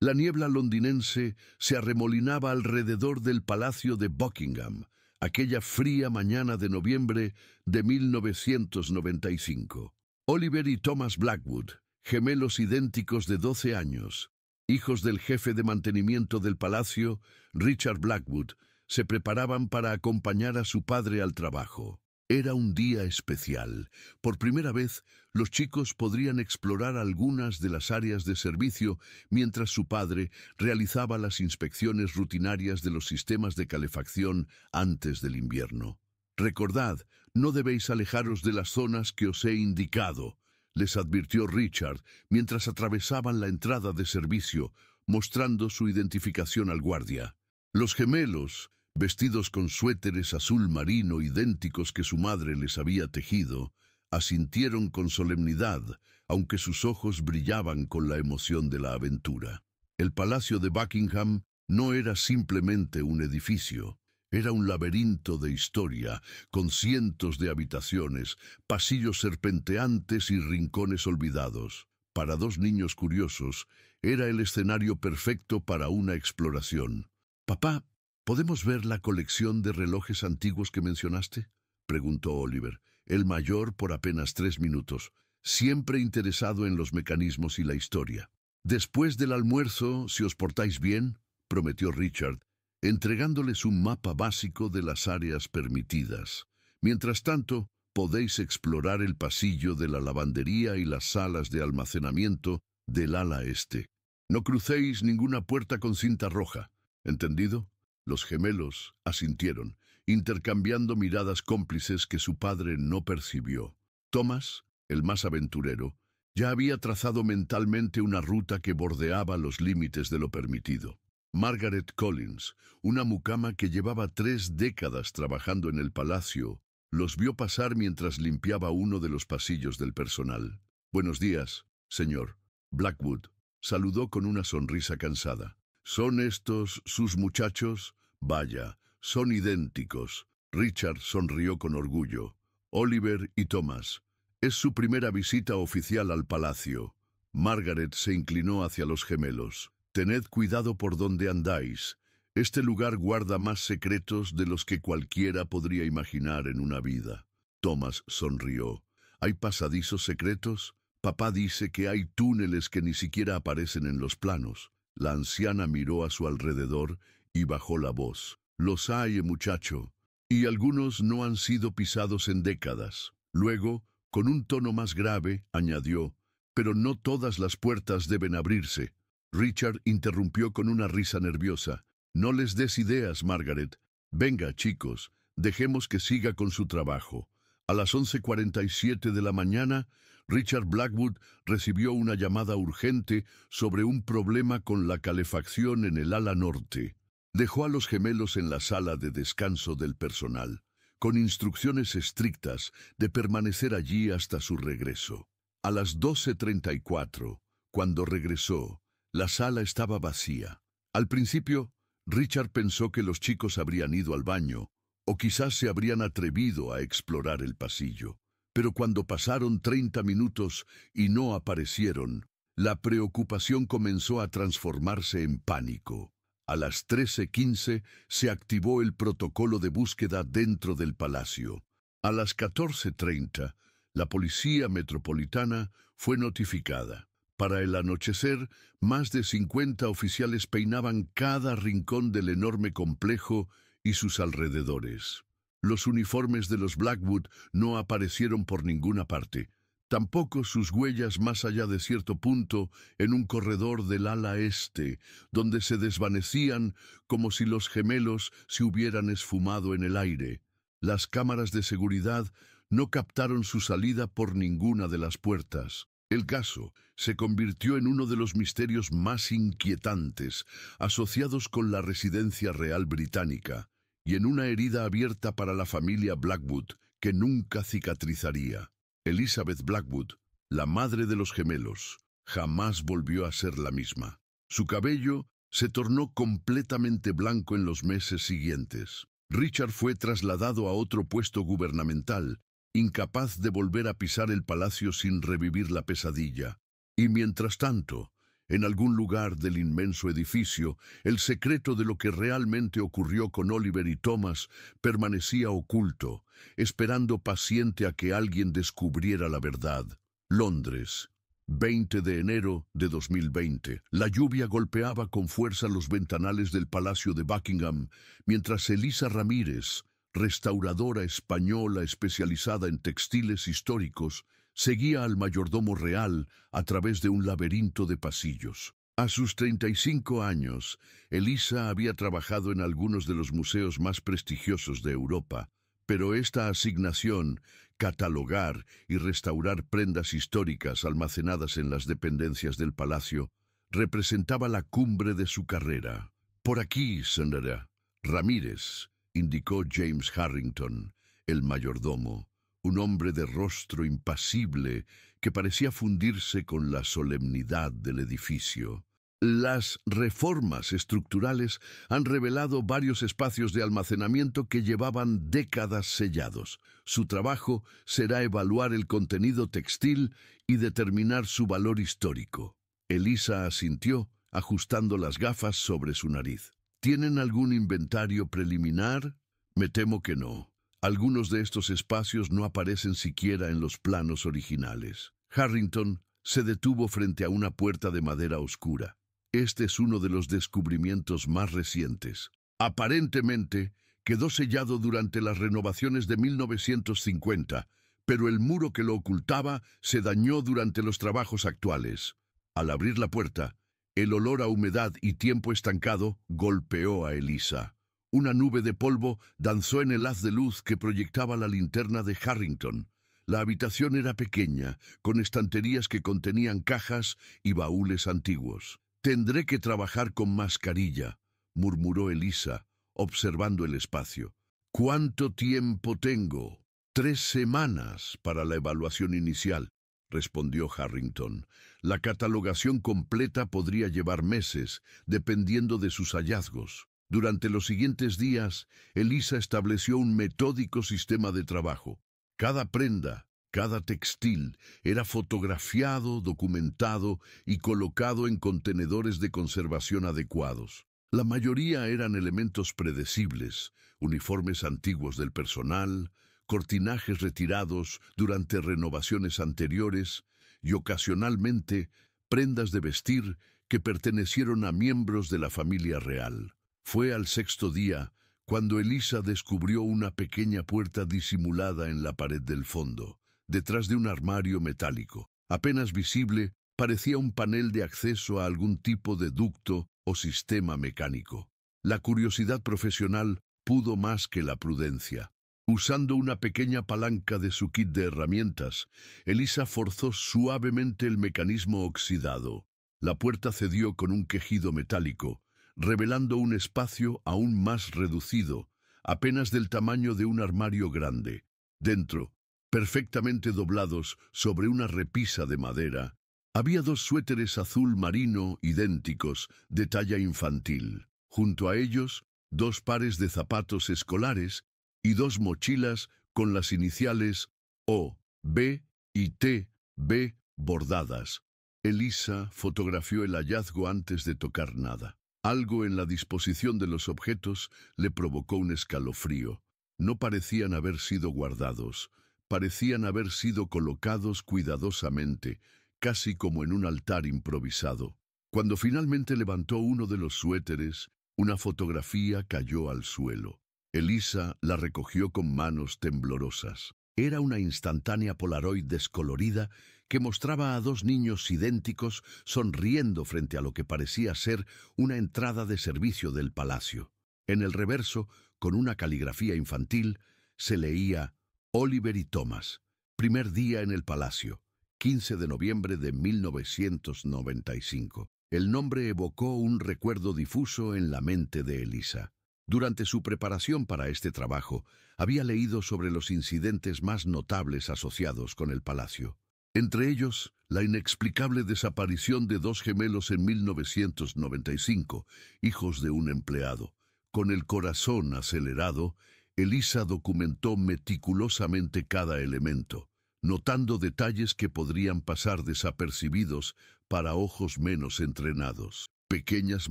La niebla londinense se arremolinaba alrededor del Palacio de Buckingham, aquella fría mañana de noviembre de 1995. Oliver y Thomas Blackwood, gemelos idénticos de 12 años, hijos del jefe de mantenimiento del palacio, Richard Blackwood, se preparaban para acompañar a su padre al trabajo. Era un día especial. Por primera vez, los chicos podrían explorar algunas de las áreas de servicio mientras su padre realizaba las inspecciones rutinarias de los sistemas de calefacción antes del invierno. «Recordad, no debéis alejaros de las zonas que os he indicado», les advirtió Richard mientras atravesaban la entrada de servicio, mostrando su identificación al guardia. Los gemelos, vestidos con suéteres azul marino idénticos que su madre les había tejido, asintieron con solemnidad, aunque sus ojos brillaban con la emoción de la aventura. El Palacio de Buckingham no era simplemente un edificio, era un laberinto de historia, con cientos de habitaciones, pasillos serpenteantes y rincones olvidados. Para dos niños curiosos, era el escenario perfecto para una exploración. «Papá, ¿podemos ver la colección de relojes antiguos que mencionaste?», preguntó Oliver, el mayor por apenas 3 minutos, siempre interesado en los mecanismos y la historia. «Después del almuerzo, si os portáis bien», prometió Richard, entregándoles un mapa básico de las áreas permitidas. «Mientras tanto, podéis explorar el pasillo de la lavandería y las salas de almacenamiento del ala este. No crucéis ninguna puerta con cinta roja, ¿entendido?». Los gemelos asintieron, intercambiando miradas cómplices que su padre no percibió. Thomas, el más aventurero, ya había trazado mentalmente una ruta que bordeaba los límites de lo permitido. Margaret Collins, una mucama que llevaba 3 décadas trabajando en el palacio, los vio pasar mientras limpiaba uno de los pasillos del personal. «Buenos días, señor». Blackwood saludó con una sonrisa cansada. «¿Son estos sus muchachos? Vaya, son idénticos». Richard sonrió con orgullo. «Oliver y Thomas. Es su primera visita oficial al palacio». Margaret se inclinó hacia los gemelos. «Tened cuidado por donde andáis. Este lugar guarda más secretos de los que cualquiera podría imaginar en una vida». Thomas sonrió. «¿Hay pasadizos secretos? Papá dice que hay túneles que ni siquiera aparecen en los planos». La anciana miró a su alrededor y bajó la voz. «Los hay, muchacho, y algunos no han sido pisados en décadas». Luego, con un tono más grave, añadió: «Pero no todas las puertas deben abrirse». Richard interrumpió con una risa nerviosa. «No les des ideas, Margaret. Venga, chicos, dejemos que siga con su trabajo». A las 11:47 de la mañana, Richard Blackwood recibió una llamada urgente sobre un problema con la calefacción en el ala norte. Dejó a los gemelos en la sala de descanso del personal, con instrucciones estrictas de permanecer allí hasta su regreso. A las 12:34, cuando regresó, la sala estaba vacía. Al principio, Richard pensó que los chicos habrían ido al baño, o quizás se habrían atrevido a explorar el pasillo. Pero cuando pasaron 30 minutos y no aparecieron, la preocupación comenzó a transformarse en pánico. A las 13:15 se activó el protocolo de búsqueda dentro del palacio. A las 14:30, la Policía Metropolitana fue notificada. Para el anochecer, más de 50 oficiales peinaban cada rincón del enorme complejo y sus alrededores. Los uniformes de los Blackwood no aparecieron por ninguna parte, tampoco sus huellas más allá de cierto punto en un corredor del ala este, donde se desvanecían como si los gemelos se hubieran esfumado en el aire. Las cámaras de seguridad no captaron su salida por ninguna de las puertas. El caso se convirtió en uno de los misterios más inquietantes asociados con la residencia real británica y en una herida abierta para la familia Blackwood que nunca cicatrizaría. Elizabeth Blackwood, la madre de los gemelos, jamás volvió a ser la misma. Su cabello se tornó completamente blanco en los meses siguientes. Richard fue trasladado a otro puesto gubernamental, incapaz de volver a pisar el palacio sin revivir la pesadilla. Y mientras tanto, En algún lugar del inmenso edificio, el secreto de lo que realmente ocurrió con Oliver y Thomas permanecía oculto, esperando paciente a que alguien descubriera la verdad. Londres, 20 de enero de 2020. La lluvia golpeaba con fuerza los ventanales del Palacio de Buckingham, mientras Elisa Ramírez, restauradora española especializada en textiles históricos, seguía al mayordomo real a través de un laberinto de pasillos. A sus 35 años, Elisa había trabajado en algunos de los museos más prestigiosos de Europa, pero esta asignación, catalogar y restaurar prendas históricas almacenadas en las dependencias del palacio, representaba la cumbre de su carrera. «Por aquí, señora Ramírez», indicó James Harrington, el mayordomo, un hombre de rostro impasible que parecía fundirse con la solemnidad del edificio. Las reformas estructurales han revelado varios espacios de almacenamiento que llevaban décadas sellados. Su trabajo será evaluar el contenido textil y determinar su valor histórico. Elisa asintió, ajustando las gafas sobre su nariz. ¿Tienen algún inventario preliminar? Me temo que no. Algunos de estos espacios no aparecen siquiera en los planos originales. Harrington se detuvo frente a una puerta de madera oscura. Este es uno de los descubrimientos más recientes. Aparentemente, quedó sellado durante las renovaciones de 1950, pero el muro que lo ocultaba se dañó durante los trabajos actuales. Al abrir la puerta, el olor a humedad y tiempo estancado golpeó a Elisa. Una nube de polvo danzó en el haz de luz que proyectaba la linterna de Harrington. La habitación era pequeña, con estanterías que contenían cajas y baúles antiguos. «Tendré que trabajar con mascarilla», murmuró Elisa, observando el espacio. «¿Cuánto tiempo tengo?» 3 semanas para la evaluación inicial», respondió Harrington. «La catalogación completa podría llevar meses, dependiendo de sus hallazgos». Durante los siguientes días, Elisa estableció un metódico sistema de trabajo. Cada prenda, cada textil, era fotografiado, documentado y colocado en contenedores de conservación adecuados. La mayoría eran elementos predecibles, uniformes antiguos del personal, cortinajes retirados durante renovaciones anteriores y ocasionalmente prendas de vestir que pertenecieron a miembros de la familia real. Fue al 6º día cuando Elisa descubrió una pequeña puerta disimulada en la pared del fondo, detrás de un armario metálico. Apenas visible, parecía un panel de acceso a algún tipo de ducto o sistema mecánico. La curiosidad profesional pudo más que la prudencia. Usando una pequeña palanca de su kit de herramientas, Elisa forzó suavemente el mecanismo oxidado. La puerta cedió con un quejido metálico, revelando un espacio aún más reducido, apenas del tamaño de un armario grande. Dentro, perfectamente doblados sobre una repisa de madera, había 2 suéteres azul marino idénticos de talla infantil. Junto a ellos, 2 pares de zapatos escolares y 2 mochilas con las iniciales O, B y T, B bordadas. Elisa fotografió el hallazgo antes de tocar nada. Algo en la disposición de los objetos le provocó un escalofrío. No parecían haber sido guardados, parecían haber sido colocados cuidadosamente, casi como en un altar improvisado. Cuando finalmente levantó uno de los suéteres, una fotografía cayó al suelo. Elisa la recogió con manos temblorosas. Era una instantánea Polaroid descolorida que mostraba a 2 niños idénticos sonriendo frente a lo que parecía ser una entrada de servicio del palacio. En el reverso, con una caligrafía infantil, se leía «Oliver y Thomas, primer día en el palacio, 15 de noviembre de 1995». El nombre evocó un recuerdo difuso en la mente de Elisa. Durante su preparación para este trabajo, había leído sobre los incidentes más notables asociados con el palacio. Entre ellos, la inexplicable desaparición de 2 gemelos en 1995, hijos de un empleado. Con el corazón acelerado, Elisa documentó meticulosamente cada elemento, notando detalles que podrían pasar desapercibidos para ojos menos entrenados. Pequeñas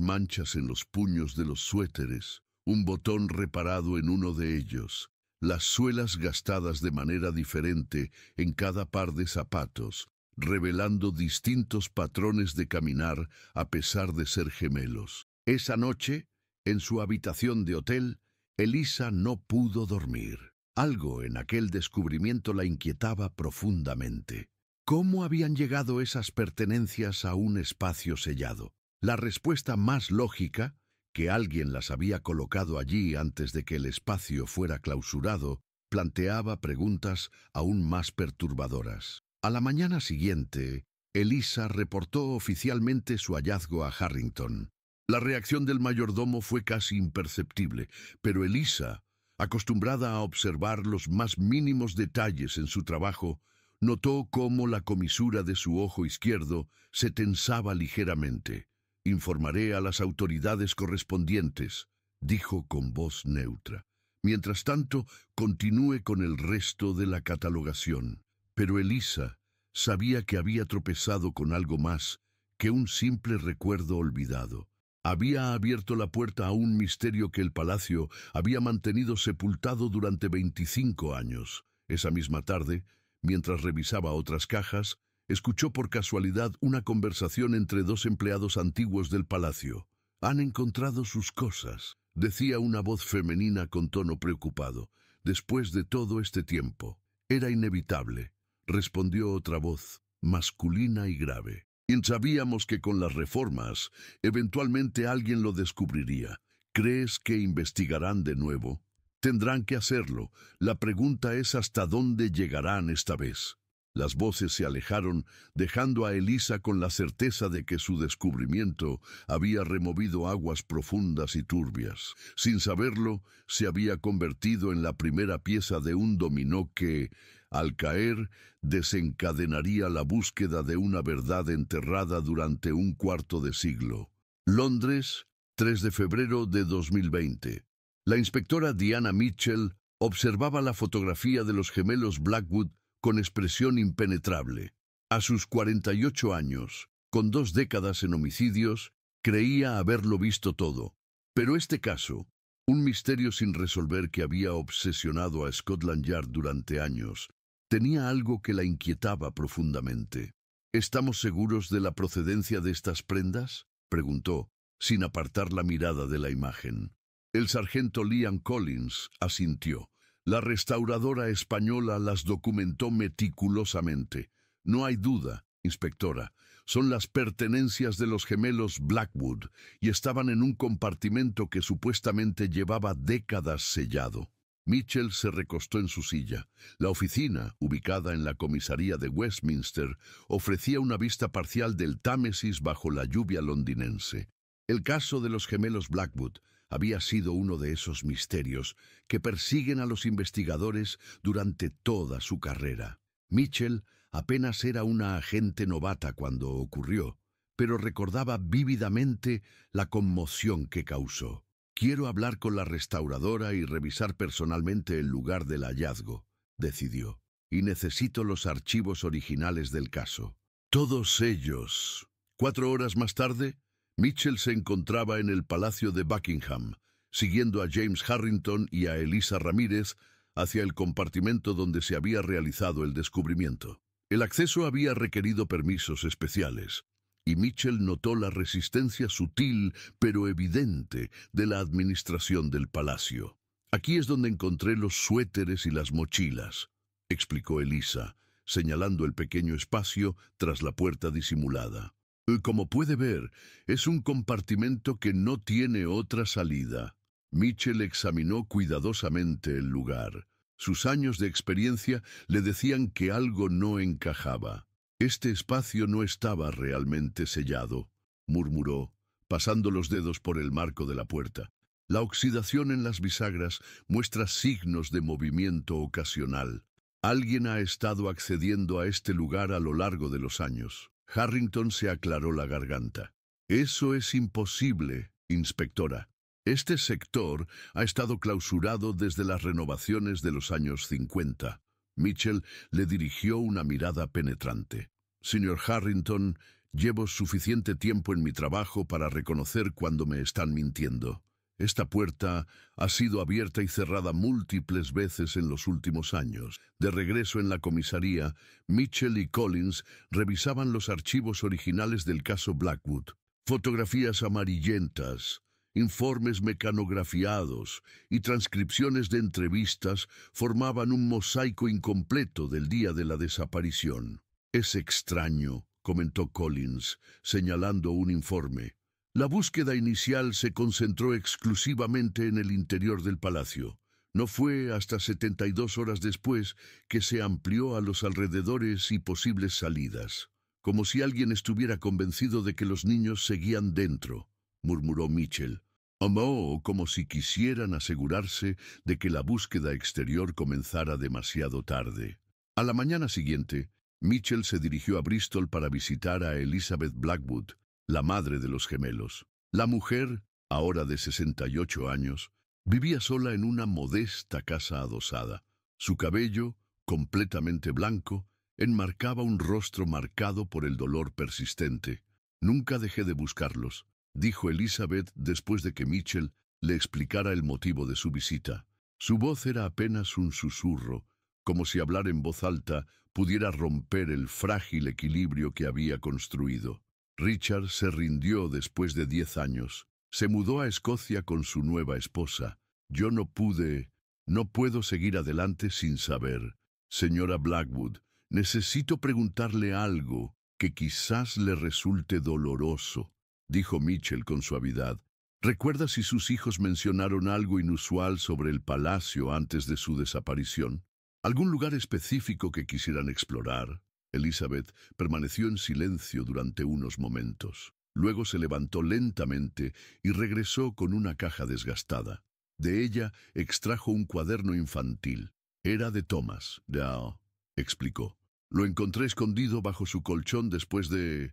manchas en los puños de los suéteres, un botón reparado en uno de ellos, las suelas gastadas de manera diferente en cada par de zapatos, revelando distintos patrones de caminar a pesar de ser gemelos. Esa noche, en su habitación de hotel, Elisa no pudo dormir. Algo en aquel descubrimiento la inquietaba profundamente. ¿Cómo habían llegado esas pertenencias a un espacio sellado? La respuesta más lógica, que alguien las había colocado allí antes de que el espacio fuera clausurado, planteaba preguntas aún más perturbadoras. A la mañana siguiente, Elisa reportó oficialmente su hallazgo a Harrington. La reacción del mayordomo fue casi imperceptible, pero Elisa, acostumbrada a observar los más mínimos detalles en su trabajo, notó cómo la comisura de su ojo izquierdo se tensaba ligeramente. «Informaré a las autoridades correspondientes», dijo con voz neutra. «Mientras tanto, continúe con el resto de la catalogación». Pero Elisa sabía que había tropezado con algo más que un simple recuerdo olvidado. Había abierto la puerta a un misterio que el palacio había mantenido sepultado durante 25 años. Esa misma tarde, mientras revisaba otras cajas, escuchó por casualidad una conversación entre dos empleados antiguos del palacio. «Han encontrado sus cosas», decía una voz femenina con tono preocupado. «Después de todo este tiempo». «Era inevitable», respondió otra voz, masculina y grave. «Y sabíamos que con las reformas, eventualmente alguien lo descubriría. ¿Crees que investigarán de nuevo?» «Tendrán que hacerlo. La pregunta es hasta dónde llegarán esta vez». Las voces se alejaron, dejando a Elisa con la certeza de que su descubrimiento había removido aguas profundas y turbias. Sin saberlo, se había convertido en la primera pieza de un dominó que, al caer, desencadenaría la búsqueda de una verdad enterrada durante un cuarto de siglo. Londres, 3 de febrero de 2020. La inspectora Diana Mitchell observaba la fotografía de los gemelos Blackwood con expresión impenetrable. A sus 48 años, con 2 décadas en homicidios, creía haberlo visto todo. Pero este caso, un misterio sin resolver que había obsesionado a Scotland Yard durante años, tenía algo que la inquietaba profundamente. «¿Estamos seguros de la procedencia de estas prendas?», preguntó, sin apartar la mirada de la imagen. El sargento Liam Collins asintió. «La restauradora española las documentó meticulosamente. No hay duda, inspectora. Son las pertenencias de los gemelos Blackwood y estaban en un compartimento que supuestamente llevaba décadas sellado». Mitchell se recostó en su silla. La oficina, ubicada en la comisaría de Westminster, ofrecía una vista parcial del Támesis bajo la lluvia londinense. El caso de los gemelos Blackwood había sido uno de esos misterios que persiguen a los investigadores durante toda su carrera. Mitchell apenas era una agente novata cuando ocurrió, pero recordaba vívidamente la conmoción que causó. «Quiero hablar con la restauradora y revisar personalmente el lugar del hallazgo», decidió. «Y necesito los archivos originales del caso». Todos ellos. 4 horas más tarde, Mitchell se encontraba en el Palacio de Buckingham, siguiendo a James Harrington y a Elisa Ramírez hacia el compartimento donde se había realizado el descubrimiento. El acceso había requerido permisos especiales, y Mitchell notó la resistencia sutil pero evidente de la administración del palacio. «Aquí es donde encontré los suéteres y las mochilas», explicó Elisa, señalando el pequeño espacio tras la puerta disimulada. «Como puede ver, es un compartimento que no tiene otra salida». Mitchell examinó cuidadosamente el lugar. Sus años de experiencia le decían que algo no encajaba. «Este espacio no estaba realmente sellado», murmuró, pasando los dedos por el marco de la puerta. «La oxidación en las bisagras muestra signos de movimiento ocasional. Alguien ha estado accediendo a este lugar a lo largo de los años». Harrington se aclaró la garganta. «Eso es imposible, inspectora. Este sector ha estado clausurado desde las renovaciones de los años 50. Mitchell le dirigió una mirada penetrante. «Señor Harrington, Llevo suficiente tiempo en mi trabajo para reconocer cuando me están mintiendo. Esta puerta ha sido abierta y cerrada múltiples veces en los últimos años. De regreso en la comisaría, Mitchell y Collins revisaban los archivos originales del caso Blackwood. Fotografías amarillentas, informes mecanografiados y transcripciones de entrevistas formaban un mosaico incompleto del día de la desaparición. «Es extraño», comentó Collins, señalando un informe. La búsqueda inicial se concentró exclusivamente en el interior del palacio. No fue hasta 72 horas después que se amplió a los alrededores y posibles salidas. «Como si alguien estuviera convencido de que los niños seguían dentro», murmuró Mitchell. «O como si quisieran asegurarse de que la búsqueda exterior comenzara demasiado tarde». A la mañana siguiente, Mitchell se dirigió a Bristol para visitar a Elizabeth Blackwood, la madre de los gemelos. La mujer, ahora de 68 años, vivía sola en una modesta casa adosada. Su cabello, completamente blanco, enmarcaba un rostro marcado por el dolor persistente. «Nunca dejé de buscarlos», dijo Elizabeth después de que Mitchell le explicara el motivo de su visita. Su voz era apenas un susurro, como si hablar en voz alta pudiera romper el frágil equilibrio que había construido. Richard se rindió después de 10 años. Se mudó a Escocia con su nueva esposa. «Yo no puedo seguir adelante sin saber. Señora Blackwood, necesito preguntarle algo que quizás le resulte doloroso», dijo Mitchell con suavidad. «¿Recuerda si sus hijos mencionaron algo inusual sobre el palacio antes de su desaparición? ¿Algún lugar específico que quisieran explorar?» Elizabeth permaneció en silencio durante unos momentos. Luego se levantó lentamente y regresó con una caja desgastada. De ella extrajo un cuaderno infantil. «Era de Thomas Dow», explicó. «Lo encontré escondido bajo su colchón después de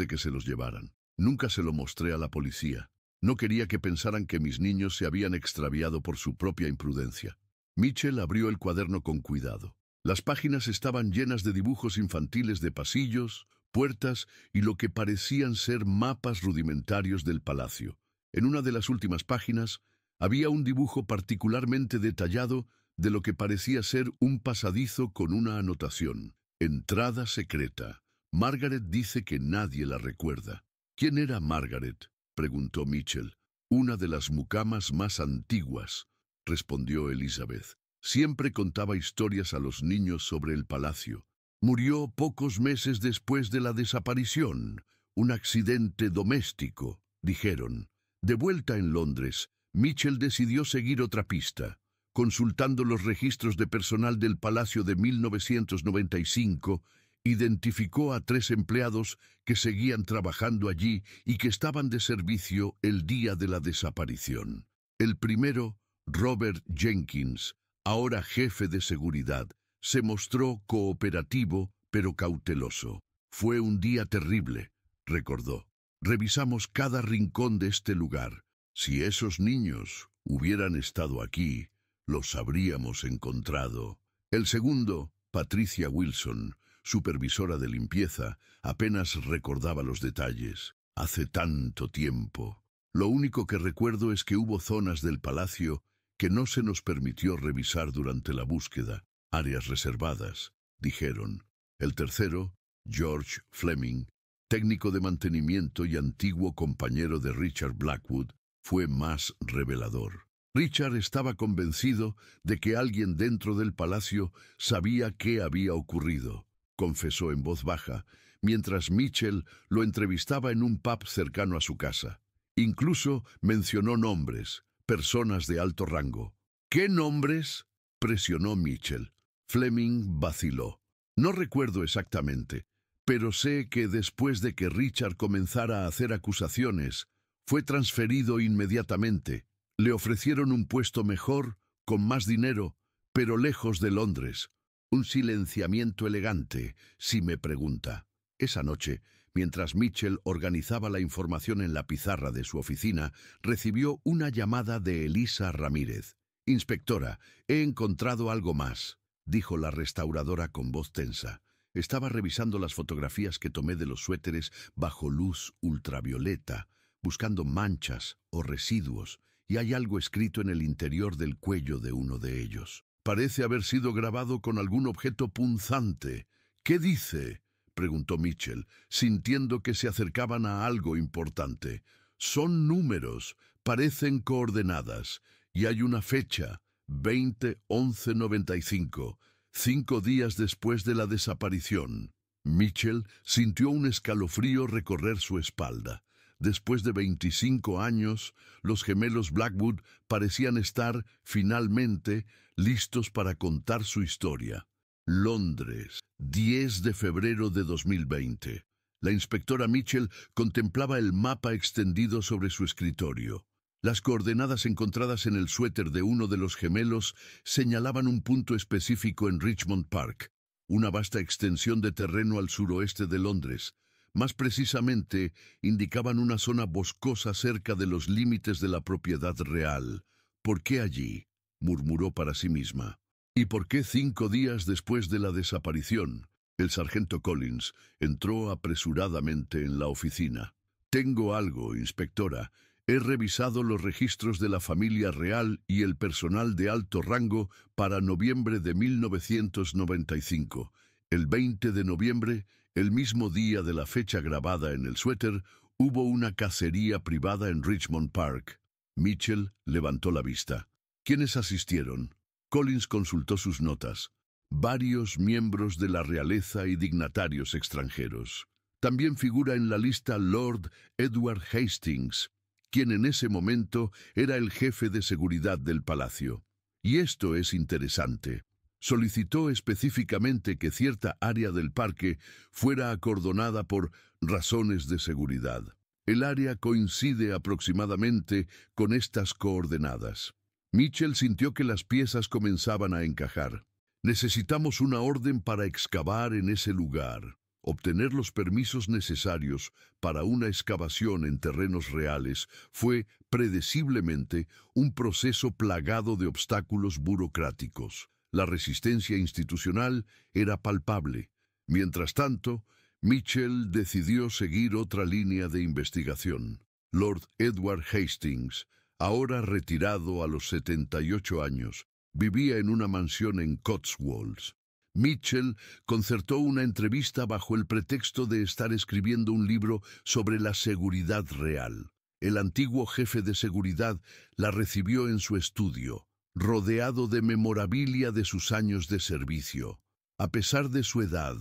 que se los llevaran. Nunca se lo mostré a la policía. No quería que pensaran que mis niños se habían extraviado por su propia imprudencia». Mitchell abrió el cuaderno con cuidado. Las páginas estaban llenas de dibujos infantiles de pasillos, puertas y lo que parecían ser mapas rudimentarios del palacio. En una de las últimas páginas había un dibujo particularmente detallado de lo que parecía ser un pasadizo con una anotación. «Entrada secreta. Margaret dice que nadie la recuerda». «¿Quién era Margaret?», preguntó Mitchell. «Una de las mucamas más antiguas», respondió Elizabeth. «Siempre contaba historias a los niños sobre el palacio. Murió pocos meses después de la desaparición. Un accidente doméstico», dijeron. De vuelta en Londres, Mitchell decidió seguir otra pista. Consultando los registros de personal del palacio de 1995, identificó a 3 empleados que seguían trabajando allí y que estaban de servicio el día de la desaparición. El primero, Robert Jenkins, ahora jefe de seguridad, se mostró cooperativo pero cauteloso. «Fue un día terrible», recordó. «Revisamos cada rincón de este lugar. Si esos niños hubieran estado aquí, los habríamos encontrado». El segundo, Patricia Wilson, supervisora de limpieza, apenas recordaba los detalles. «Hace tanto tiempo. Lo único que recuerdo es que hubo zonas del palacio que no se nos permitió revisar durante la búsqueda. Áreas reservadas», dijeron. El tercero, George Fleming, técnico de mantenimiento y antiguo compañero de Richard Blackwood, fue más revelador. Richard estaba convencido de que alguien dentro del palacio sabía qué había ocurrido, confesó en voz baja, mientras Mitchell lo entrevistaba en un pub cercano a su casa. Incluso mencionó nombres, personas de alto rango. «¿Qué nombres?», presionó Mitchell. Fleming vaciló. «No recuerdo exactamente, pero sé que después de que Richard comenzara a hacer acusaciones, fue transferido inmediatamente. Le ofrecieron un puesto mejor, con más dinero, pero lejos de Londres. Un silenciamiento elegante, si me pregunta». Esa noche, mientras Mitchell organizaba la información en la pizarra de su oficina, recibió una llamada de Elisa Ramírez. «Inspectora, he encontrado algo más», dijo la restauradora con voz tensa. Estaba revisando las fotografías que tomé de los suéteres bajo luz ultravioleta, buscando manchas o residuos, y hay algo escrito en el interior del cuello de uno de ellos. Parece haber sido grabado con algún objeto punzante. ¿Qué dice?, preguntó Mitchell, sintiendo que se acercaban a algo importante. Son números, parecen coordenadas, y hay una fecha, 20-11-95, 5 días después de la desaparición. Mitchell sintió un escalofrío recorrer su espalda. Después de 25 años, los gemelos Blackwood parecían estar, finalmente, listos para contar su historia. Londres, 10 de febrero de 2020. La inspectora Mitchell contemplaba el mapa extendido sobre su escritorio. Las coordenadas encontradas en el suéter de uno de los gemelos señalaban un punto específico en Richmond Park, una vasta extensión de terreno al suroeste de Londres. Más precisamente, indicaban una zona boscosa cerca de los límites de la propiedad real. ¿Por qué allí?, murmuró para sí misma. ¿Y por qué 5 días después de la desaparición? El sargento Collins entró apresuradamente en la oficina. «Tengo algo, inspectora. He revisado los registros de la familia real y el personal de alto rango para noviembre de 1995. El 20 de noviembre, el mismo día de la fecha grabada en el suéter, hubo una cacería privada en Richmond Park». Mitchell levantó la vista. «¿Quiénes asistieron?». Collins consultó sus notas. «Varios miembros de la realeza y dignatarios extranjeros. También figura en la lista Lord Edward Hastings, quien en ese momento era el jefe de seguridad del palacio. Y esto es interesante. Solicitó específicamente que cierta área del parque fuera acordonada por razones de seguridad. El área coincide aproximadamente con estas coordenadas». Mitchell sintió que las piezas comenzaban a encajar. «Necesitamos una orden para excavar en ese lugar. Obtener los permisos necesarios para una excavación en terrenos reales fue, predeciblemente, un proceso plagado de obstáculos burocráticos. La resistencia institucional era palpable. Mientras tanto, Mitchell decidió seguir otra línea de investigación. Lord Edward Hastings, ahora retirado a los 78 años, vivía en una mansión en Cotswolds. Mitchell concertó una entrevista bajo el pretexto de estar escribiendo un libro sobre la seguridad real. El antiguo jefe de seguridad la recibió en su estudio, rodeado de memorabilia de sus años de servicio. A pesar de su edad,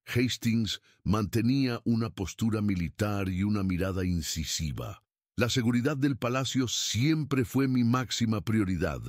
Hastings mantenía una postura militar y una mirada incisiva. «La seguridad del palacio siempre fue mi máxima prioridad»,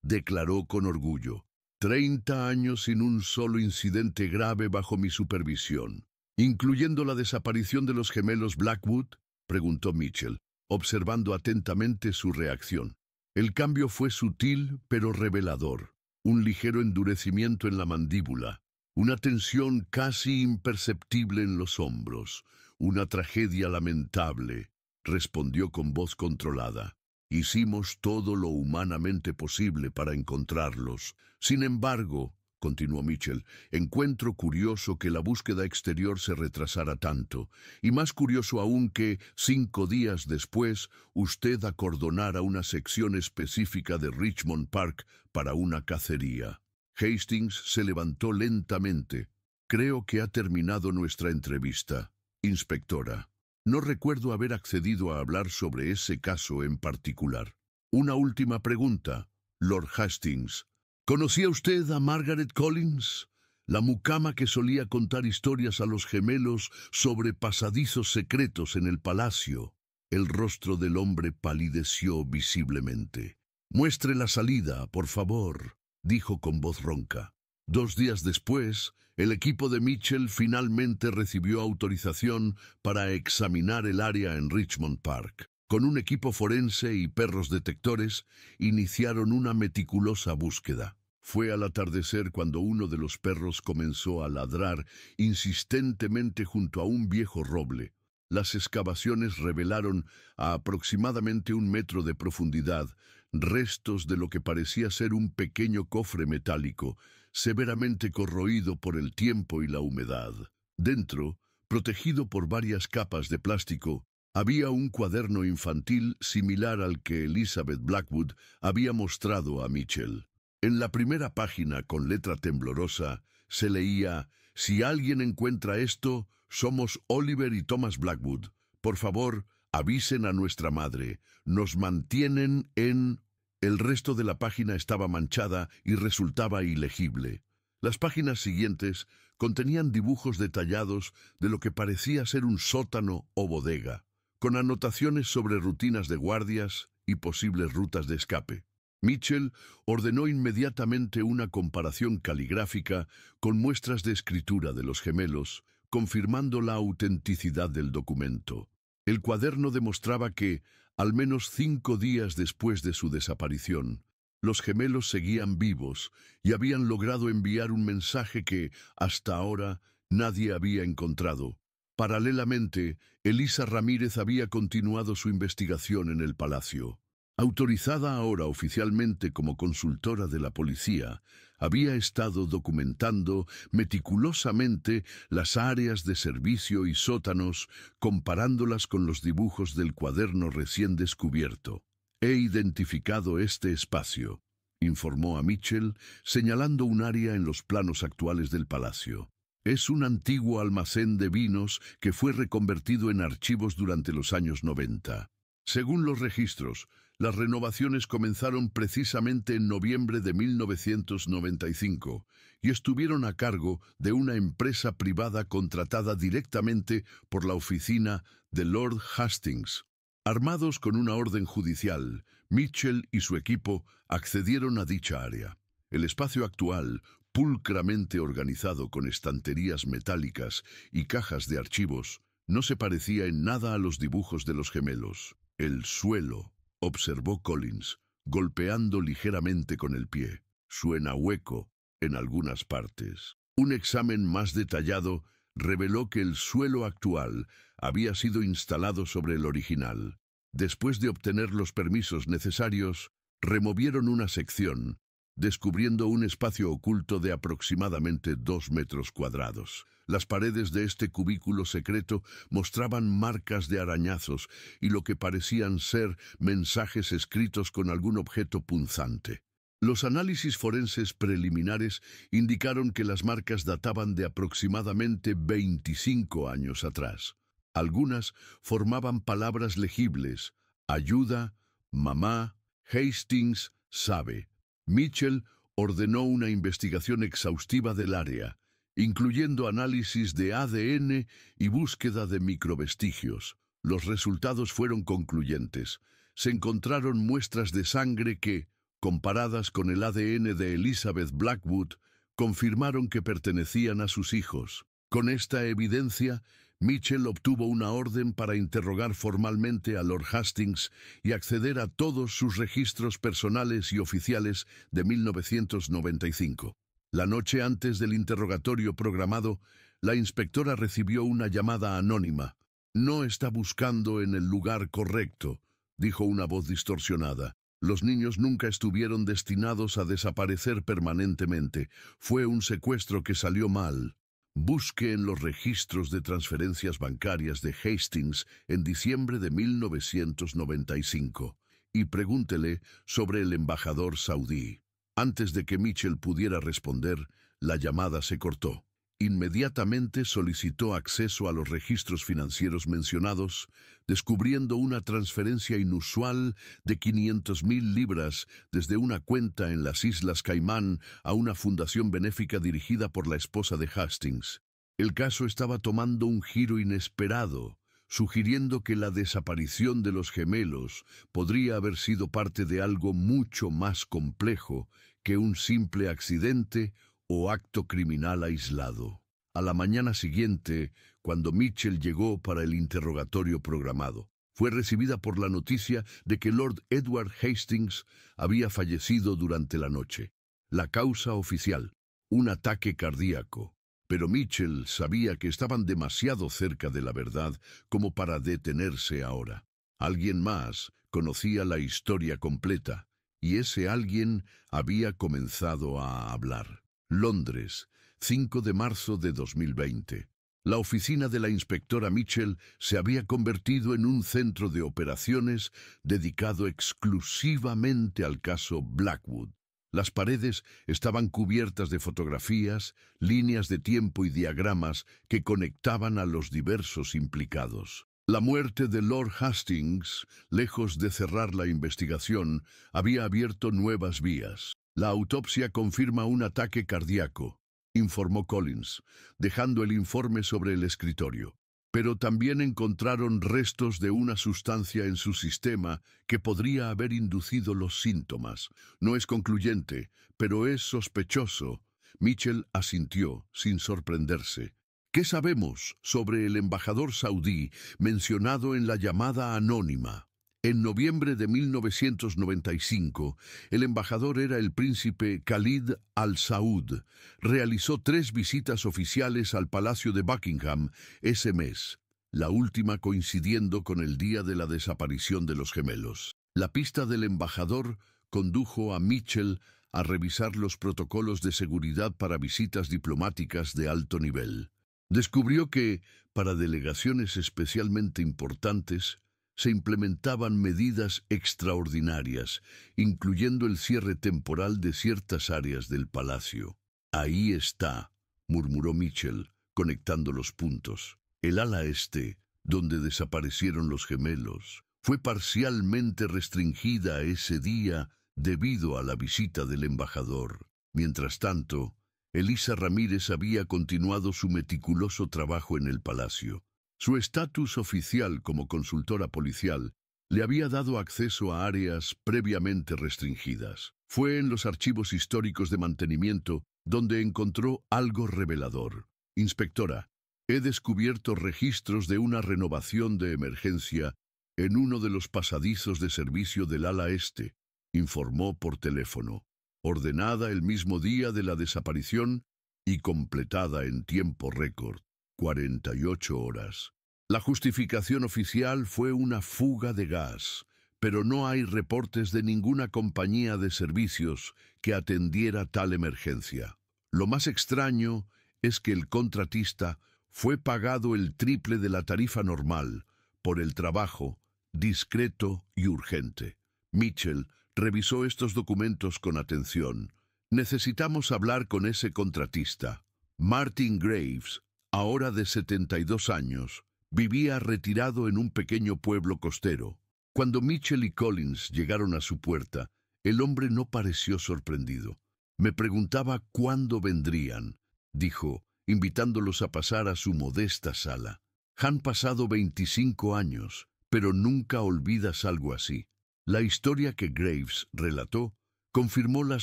declaró con orgullo. 30 años sin un solo incidente grave bajo mi supervisión. ¿Incluyendo la desaparición de los gemelos Blackwood?, preguntó Mitchell, observando atentamente su reacción. El cambio fue sutil pero revelador. Un ligero endurecimiento en la mandíbula, una tensión casi imperceptible en los hombros, una tragedia lamentable, respondió con voz controlada. «Hicimos todo lo humanamente posible para encontrarlos. Sin embargo», continuó Mitchell, «encuentro curioso que la búsqueda exterior se retrasara tanto, y más curioso aún que, 5 días después, usted acordonara una sección específica de Richmond Park para una cacería». Hastings se levantó lentamente. «Creo que ha terminado nuestra entrevista, inspectora. No recuerdo haber accedido a hablar sobre ese caso en particular. Una última pregunta, Lord Hastings. ¿Conocía usted a Margaret Collins, la mucama que solía contar historias a los gemelos sobre pasadizos secretos en el palacio?» El rostro del hombre palideció visiblemente. «Muestre la salida, por favor», dijo con voz ronca. 2 días después, el equipo de Mitchell finalmente recibió autorización para examinar el área en Richmond Park. Con un equipo forense y perros detectores, iniciaron una meticulosa búsqueda. Fue al atardecer cuando uno de los perros comenzó a ladrar insistentemente junto a un viejo roble. Las excavaciones revelaron a aproximadamente 1 metro de profundidad restos de lo que parecía ser un pequeño cofre metálico, severamente corroído por el tiempo y la humedad. Dentro, protegido por varias capas de plástico, había un cuaderno infantil similar al que Elizabeth Blackwood había mostrado a Mitchell. En la primera página, con letra temblorosa, se leía: «Si alguien encuentra esto, somos Oliver y Thomas Blackwood. Por favor, avisen a nuestra madre. Nos mantienen en...». El resto de la página estaba manchada y resultaba ilegible. Las páginas siguientes contenían dibujos detallados de lo que parecía ser un sótano o bodega, con anotaciones sobre rutinas de guardias y posibles rutas de escape. Mitchell ordenó inmediatamente una comparación caligráfica con muestras de escritura de los gemelos, confirmando la autenticidad del documento. El cuaderno demostraba que, al menos 5 días después de su desaparición, los gemelos seguían vivos y habían logrado enviar un mensaje que, hasta ahora, nadie había encontrado. Paralelamente, Elisa Ramírez había continuado su investigación en el palacio. Autorizada ahora oficialmente como consultora de la policía, había estado documentando meticulosamente las áreas de servicio y sótanos, comparándolas con los dibujos del cuaderno recién descubierto. «He identificado este espacio», informó a Mitchell, señalando un área en los planos actuales del palacio. «Es un antiguo almacén de vinos que fue reconvertido en archivos durante los años 90. Según los registros, las renovaciones comenzaron precisamente en noviembre de 1995 y estuvieron a cargo de una empresa privada contratada directamente por la oficina de Lord Hastings. Armados con una orden judicial, Mitchell y su equipo accedieron a dicha área. El espacio actual, pulcramente organizado con estanterías metálicas y cajas de archivos, no se parecía en nada a los dibujos de los gemelos. «El suelo», observó Collins, golpeando ligeramente con el pie. «Suena hueco en algunas partes». Un examen más detallado reveló que el suelo actual había sido instalado sobre el original. Después de obtener los permisos necesarios, removieron una sección, descubriendo un espacio oculto de aproximadamente 2 metros cuadrados. Las paredes de este cubículo secreto mostraban marcas de arañazos y lo que parecían ser mensajes escritos con algún objeto punzante. Los análisis forenses preliminares indicaron que las marcas databan de aproximadamente 25 años atrás. Algunas formaban palabras legibles: ayuda, mamá, Hastings, sabe. Mitchell ordenó una investigación exhaustiva del área, incluyendo análisis de ADN y búsqueda de microvestigios. Los resultados fueron concluyentes. Se encontraron muestras de sangre que, comparadas con el ADN de Elizabeth Blackwood, confirmaron que pertenecían a sus hijos. Con esta evidencia, Mitchell obtuvo una orden para interrogar formalmente a Lord Hastings y acceder a todos sus registros personales y oficiales de 1995. La noche antes del interrogatorio programado, la inspectora recibió una llamada anónima. «No está buscando en el lugar correcto», dijo una voz distorsionada. «Los niños nunca estuvieron destinados a desaparecer permanentemente. Fue un secuestro que salió mal. Busque en los registros de transferencias bancarias de Hastings en diciembre de 1995 y pregúntele sobre el embajador saudí». Antes de que Mitchell pudiera responder, la llamada se cortó. Inmediatamente solicitó acceso a los registros financieros mencionados, descubriendo una transferencia inusual de 500,000 libras desde una cuenta en las Islas Caimán a una fundación benéfica dirigida por la esposa de Hastings. El caso estaba tomando un giro inesperado, sugiriendo que la desaparición de los gemelos podría haber sido parte de algo mucho más complejo que un simple accidente o acto criminal aislado. A la mañana siguiente, cuando Mitchell llegó para el interrogatorio programado, fue recibida por la noticia de que Lord Edward Hastings había fallecido durante la noche. La causa oficial: un ataque cardíaco. Pero Mitchell sabía que estaban demasiado cerca de la verdad como para detenerse ahora. Alguien más conocía la historia completa, y ese alguien había comenzado a hablar. Londres, 5 de marzo de 2020. La oficina de la inspectora Mitchell se había convertido en un centro de operaciones dedicado exclusivamente al caso Blackwood. Las paredes estaban cubiertas de fotografías, líneas de tiempo y diagramas que conectaban a los diversos implicados. La muerte de Lord Hastings, lejos de cerrar la investigación, había abierto nuevas vías. La autopsia confirma un ataque cardíaco, informó Collins, dejando el informe sobre el escritorio. Pero también encontraron restos de una sustancia en su sistema que podría haber inducido los síntomas. No es concluyente, pero es sospechoso. Mitchell asintió, sin sorprenderse. ¿Qué sabemos sobre el embajador saudí mencionado en la llamada anónima? En noviembre de 1995, el embajador era el príncipe Khalid Al Saud. Realizó 3 visitas oficiales al Palacio de Buckingham ese mes, la última coincidiendo con el día de la desaparición de los gemelos. La pista del embajador condujo a Mitchell a revisar los protocolos de seguridad para visitas diplomáticas de alto nivel. Descubrió que, para delegaciones especialmente importantes, se implementaban medidas extraordinarias, incluyendo el cierre temporal de ciertas áreas del palacio. «Ahí está», murmuró Mitchell, conectando los puntos. El ala este, donde desaparecieron los gemelos, fue parcialmente restringida ese día debido a la visita del embajador. Mientras tanto, Elisa Ramírez había continuado su meticuloso trabajo en el palacio. Su estatus oficial como consultora policial le había dado acceso a áreas previamente restringidas. Fue en los archivos históricos de mantenimiento donde encontró algo revelador. «Inspectora, he descubierto registros de una renovación de emergencia en uno de los pasadizos de servicio del ala este», informó por teléfono. Ordenada el mismo día de la desaparición y completada en tiempo récord. 48 horas. La justificación oficial fue una fuga de gas, pero no hay reportes de ninguna compañía de servicios que atendiera tal emergencia. Lo más extraño es que el contratista fue pagado el triple de la tarifa normal por el trabajo discreto y urgente. Mitchell revisó estos documentos con atención. «Necesitamos hablar con ese contratista». Martin Graves, ahora de 72 años, vivía retirado en un pequeño pueblo costero. Cuando Mitchell y Collins llegaron a su puerta, el hombre no pareció sorprendido. «Me preguntaba cuándo vendrían», dijo, invitándolos a pasar a su modesta sala. «Han pasado 25 años, pero nunca olvidas algo así». La historia que Graves relató confirmó las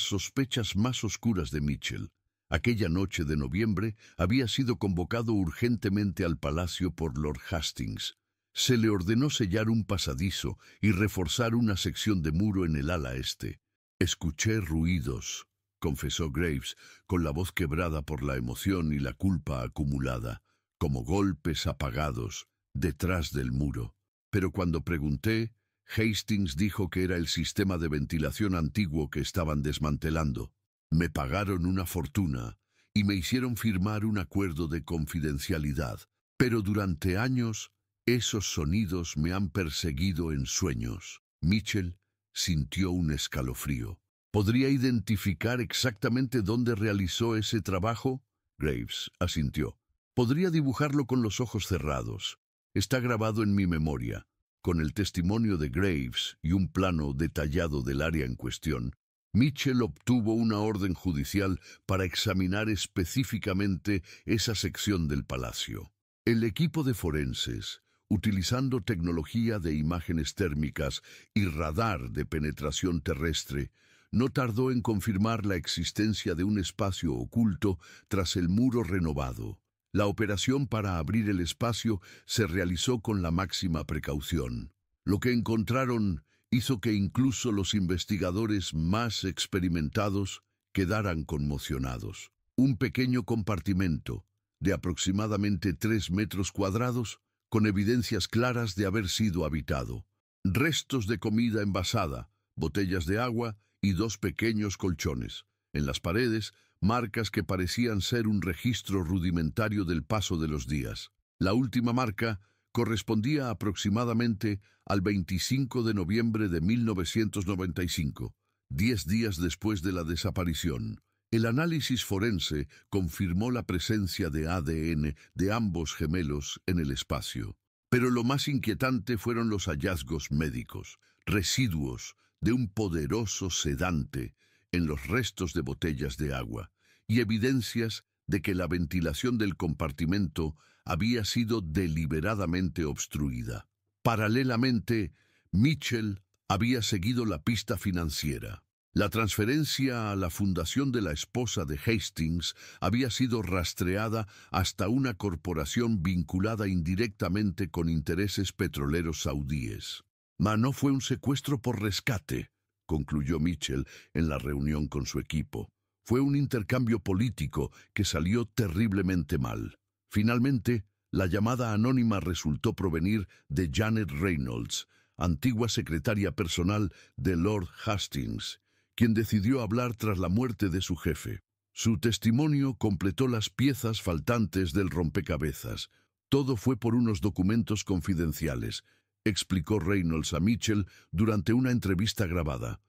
sospechas más oscuras de Mitchell. Aquella noche de noviembre había sido convocado urgentemente al palacio por Lord Hastings. Se le ordenó sellar un pasadizo y reforzar una sección de muro en el ala este. «Escuché ruidos», confesó Graves, con la voz quebrada por la emoción y la culpa acumulada, como golpes apagados detrás del muro. Pero cuando pregunté, Hastings dijo que era el sistema de ventilación antiguo que estaban desmantelando. Me pagaron una fortuna y me hicieron firmar un acuerdo de confidencialidad, pero durante años esos sonidos me han perseguido en sueños. Mitchell sintió un escalofrío. ¿Podría identificar exactamente dónde realizó ese trabajo? Graves asintió. Podría dibujarlo con los ojos cerrados. Está grabado en mi memoria. Con el testimonio de Graves y un plano detallado del área en cuestión, Mitchell obtuvo una orden judicial para examinar específicamente esa sección del palacio. El equipo de forenses, utilizando tecnología de imágenes térmicas y radar de penetración terrestre, no tardó en confirmar la existencia de un espacio oculto tras el muro renovado. La operación para abrir el espacio se realizó con la máxima precaución. Lo que encontraron hizo que incluso los investigadores más experimentados quedaran conmocionados. Un pequeño compartimento de aproximadamente 3 metros cuadrados, con evidencias claras de haber sido habitado. Restos de comida envasada, botellas de agua y 2 pequeños colchones. En las paredes, marcas que parecían ser un registro rudimentario del paso de los días. La última marca correspondía aproximadamente al 25 de noviembre de 1995, 10 días después de la desaparición. El análisis forense confirmó la presencia de ADN de ambos gemelos en el espacio. Pero lo más inquietante fueron los hallazgos médicos, residuos de un poderoso sedante en los restos de botellas de agua y evidencias de que la ventilación del compartimento había sido deliberadamente obstruida. Paralelamente, Mitchell había seguido la pista financiera. La transferencia a la fundación de la esposa de Hastings había sido rastreada hasta una corporación vinculada indirectamente con intereses petroleros saudíes. Mas no fue un secuestro por rescate, concluyó Mitchell en la reunión con su equipo. Fue un intercambio político que salió terriblemente mal. Finalmente, la llamada anónima resultó provenir de Janet Reynolds, antigua secretaria personal de Lord Hastings, quien decidió hablar tras la muerte de su jefe. Su testimonio completó las piezas faltantes del rompecabezas. Todo fue por unos documentos confidenciales, explicó Reynolds a Mitchell durante una entrevista grabada.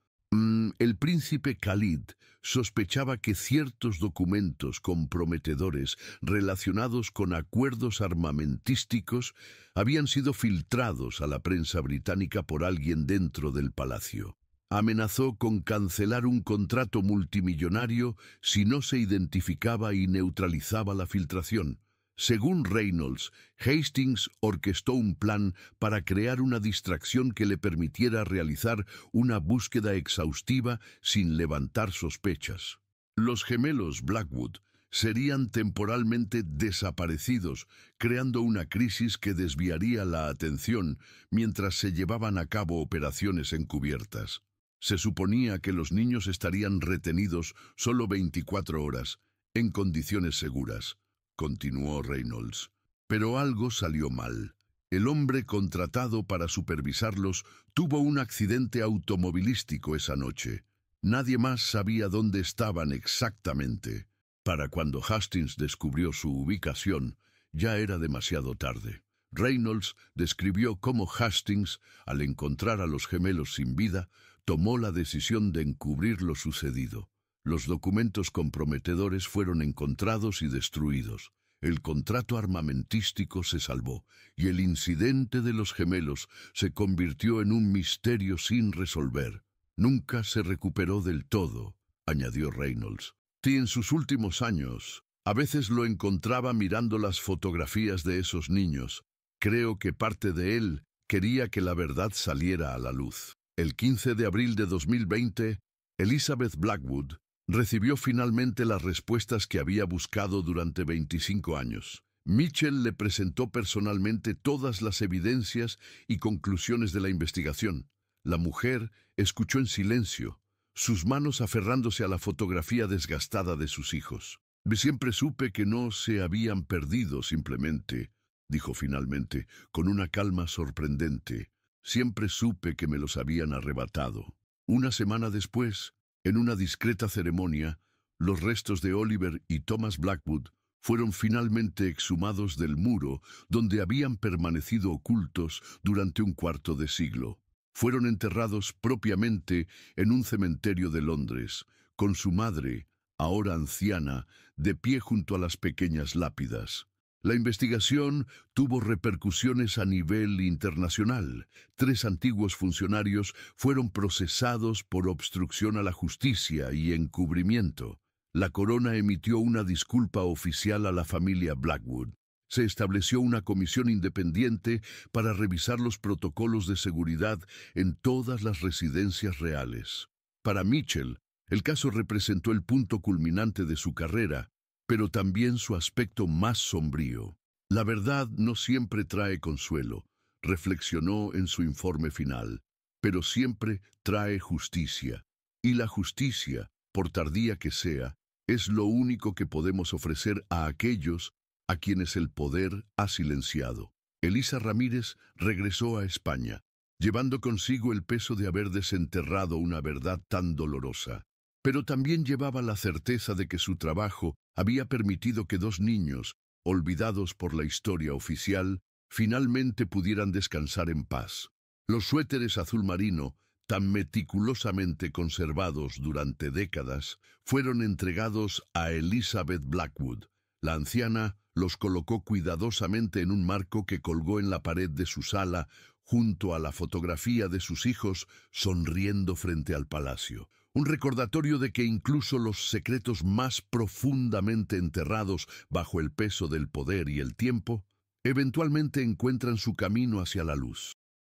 El príncipe Khalid sospechaba que ciertos documentos comprometedores relacionados con acuerdos armamentísticos habían sido filtrados a la prensa británica por alguien dentro del palacio. Amenazó con cancelar un contrato multimillonario si no se identificaba y neutralizaba la filtración. Según Reynolds, Hastings orquestó un plan para crear una distracción que le permitiera realizar una búsqueda exhaustiva sin levantar sospechas. Los gemelos Blackwood serían temporalmente desaparecidos, creando una crisis que desviaría la atención mientras se llevaban a cabo operaciones encubiertas. Se suponía que los niños estarían retenidos solo 24 horas, en condiciones seguras, continuó Reynolds. Pero algo salió mal. El hombre contratado para supervisarlos tuvo un accidente automovilístico esa noche. Nadie más sabía dónde estaban exactamente. Para cuando Hastings descubrió su ubicación, ya era demasiado tarde. Reynolds describió cómo Hastings, al encontrar a los gemelos sin vida, tomó la decisión de encubrir lo sucedido. Los documentos comprometedores fueron encontrados y destruidos. El contrato armamentístico se salvó y el incidente de los gemelos se convirtió en un misterio sin resolver. Nunca se recuperó del todo, añadió Reynolds. Sí, en sus últimos años, a veces lo encontraba mirando las fotografías de esos niños. Creo que parte de él quería que la verdad saliera a la luz. El 15 de abril de 2020, Elizabeth Blackwood recibió finalmente las respuestas que había buscado durante 25 años. Mitchell le presentó personalmente todas las evidencias y conclusiones de la investigación. La mujer escuchó en silencio, sus manos aferrándose a la fotografía desgastada de sus hijos. Siempre supe que no se habían perdido simplemente, dijo finalmente, con una calma sorprendente. Siempre supe que me los habían arrebatado. Una semana después, en una discreta ceremonia, los restos de Oliver y Thomas Blackwood fueron finalmente exhumados del muro donde habían permanecido ocultos durante un cuarto de siglo. Fueron enterrados propiamente en un cementerio de Londres, con su madre, ahora anciana, de pie junto a las pequeñas lápidas. La investigación tuvo repercusiones a nivel internacional. 3 antiguos funcionarios fueron procesados por obstrucción a la justicia y encubrimiento. La corona emitió una disculpa oficial a la familia Blackwood. Se estableció una comisión independiente para revisar los protocolos de seguridad en todas las residencias reales. Para Mitchell, el caso representó el punto culminante de su carrera, pero también su aspecto más sombrío. La verdad no siempre trae consuelo, reflexionó en su informe final, pero siempre trae justicia. Y la justicia, por tardía que sea, es lo único que podemos ofrecer a aquellos a quienes el poder ha silenciado. Elisa Ramírez regresó a España, llevando consigo el peso de haber desenterrado una verdad tan dolorosa. pero también llevaba la certeza de que su trabajo había permitido que dos niños, olvidados por la historia oficial, finalmente pudieran descansar en paz. Los suéteres azul marino, tan meticulosamente conservados durante décadas, fueron entregados a Elizabeth Blackwood. La anciana los colocó cuidadosamente en un marco que colgó en la pared de su sala, junto a la fotografía de sus hijos sonriendo frente al palacio. Un recordatorio de que incluso los secretos más profundamente enterrados bajo el peso del poder y el tiempo, eventualmente encuentran su camino hacia la luz.